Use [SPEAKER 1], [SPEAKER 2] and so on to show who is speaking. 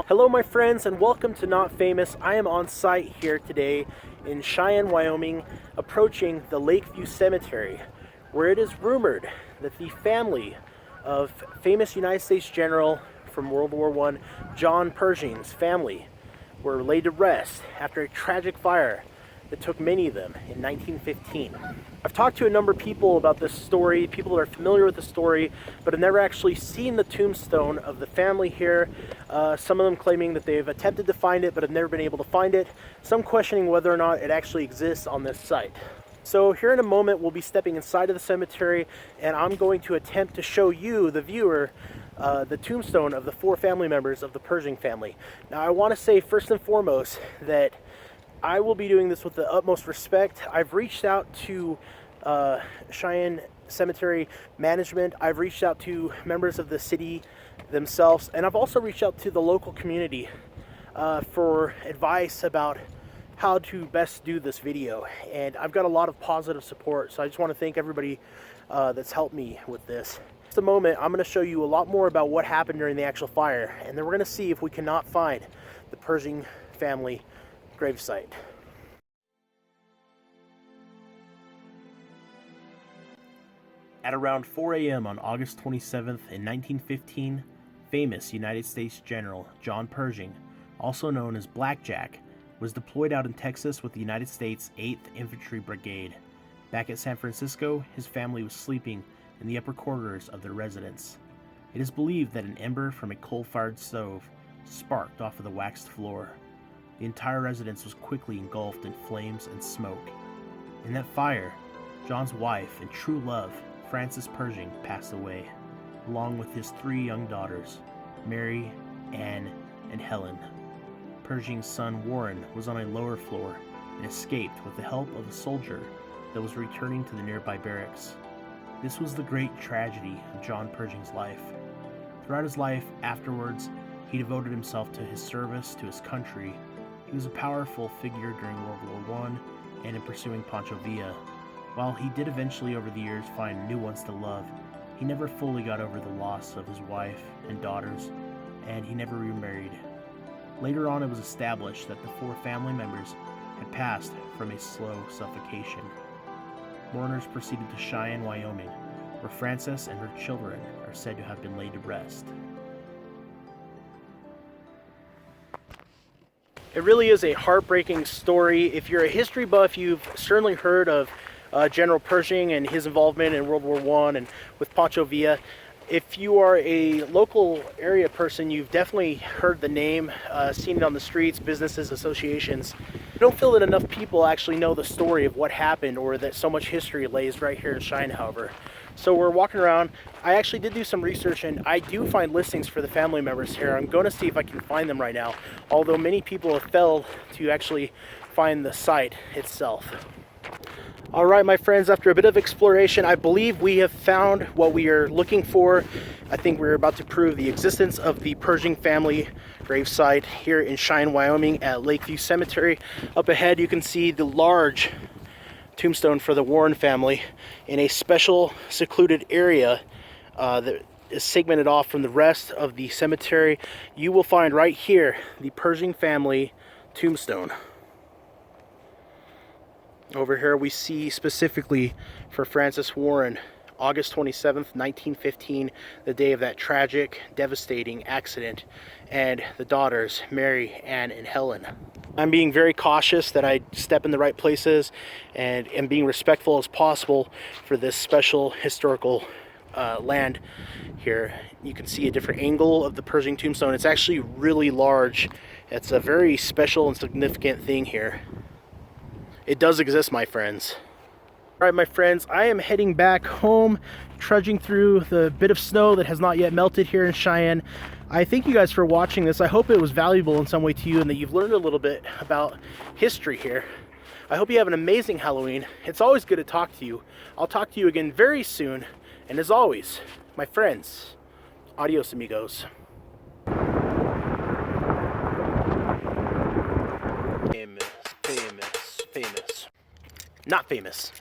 [SPEAKER 1] Hello my friends and welcome to Not Famous. I am on site here today in Cheyenne, Wyoming, approaching the Lakeview Cemetery, where it is rumored that the family of famous United States General from World War I, John Pershing's family, were laid to rest after a tragic fire that took many of them in 1915. I've talked to a number of people about this story, people that are familiar with the story, but have never actually seen the tombstone of the family here. Some of them claiming that they've attempted to find it, but have never been able to find it. Some questioning whether or not it actually exists on this site. So here in a moment, we'll be stepping inside of the cemetery, and I'm going to attempt to show you, the viewer, the tombstone of the four family members of the Pershing family. Now, I want to say first and foremost that I will be doing this with the utmost respect. I've reached out to Cheyenne Cemetery management. I've reached out to members of the city themselves, and I've also reached out to the local community for advice about how to best do this video. And I've got a lot of positive support, so I just want to thank everybody that's helped me with this. In just a moment, I'm going to show you a lot more about what happened during the actual fire, and then we're going to see if we cannot find the Pershing family gravesite. At around 4 a.m. on August 27th in 1915, famous United States General John Pershing, also known as Blackjack, was deployed out in Texas with the United States 8th Infantry Brigade. Back at San Francisco, his family was sleeping in the upper quarters of their residence. It is believed that an ember from a coal-fired stove sparked off of the waxed floor. The entire residence was quickly engulfed in flames and smoke. In that fire, John's wife and true love, Frances Pershing, passed away, along with his three young daughters, Mary, Anne, and Helen. Pershing's son Warren was on a lower floor and escaped with the help of a soldier that was returning to the nearby barracks. This was the great tragedy of John Pershing's life. Throughout his life afterwards, he devoted himself to his service to his country. He was a powerful figure during World War I and in pursuing Pancho Villa. While he did eventually over the years find new ones to love, he never fully got over the loss of his wife and daughters, and he never remarried. Later on, it was established that the four family members had passed from a slow suffocation. Mourners proceeded to Cheyenne, Wyoming, where Frances and her children are said to have been laid to rest. It really is a heartbreaking story. If you're a history buff, you've certainly heard of General Pershing and his involvement in World War I and with Pancho Villa. If you are a local area person, you've definitely heard the name, seen it on the streets, businesses, associations. I don't feel that enough people actually know the story of what happened, or that so much history lays right here in Cheyenne, however. So we're walking around. I actually did do some research, and I do find listings for the family members here. I'm going to see if I can find them right now, although many people have failed to actually find the site itself. All right, my friends, after a bit of exploration, I believe we have found what we are looking for. I think we're about to prove the existence of the Pershing family gravesite here in Cheyenne, Wyoming at Lakeview Cemetery. Up ahead, you can see the large tombstone for the Warren family in a special secluded area that is segmented off from the rest of the cemetery. You will find right here the Pershing family tombstone. Over here we see specifically for Frances Warren, August 27th, 1915, the day of that tragic, devastating accident, and the daughters, Mary, Anne, and Helen. I'm being very cautious that I step in the right places and am being respectful as possible for this special historical land here. You can see a different angle of the Pershing tombstone. It's actually really large. It's a very special and significant thing here. It does exist, my friends. All right, my friends, I am heading back home, trudging through the bit of snow that has not yet melted here in Cheyenne. I thank you guys for watching this. I hope it was valuable in some way to you and that you've learned a little bit about history here. I hope you have an amazing Halloween. It's always good to talk to you. I'll talk to you again very soon. And as always, my friends, adios, amigos. Famous. Not famous.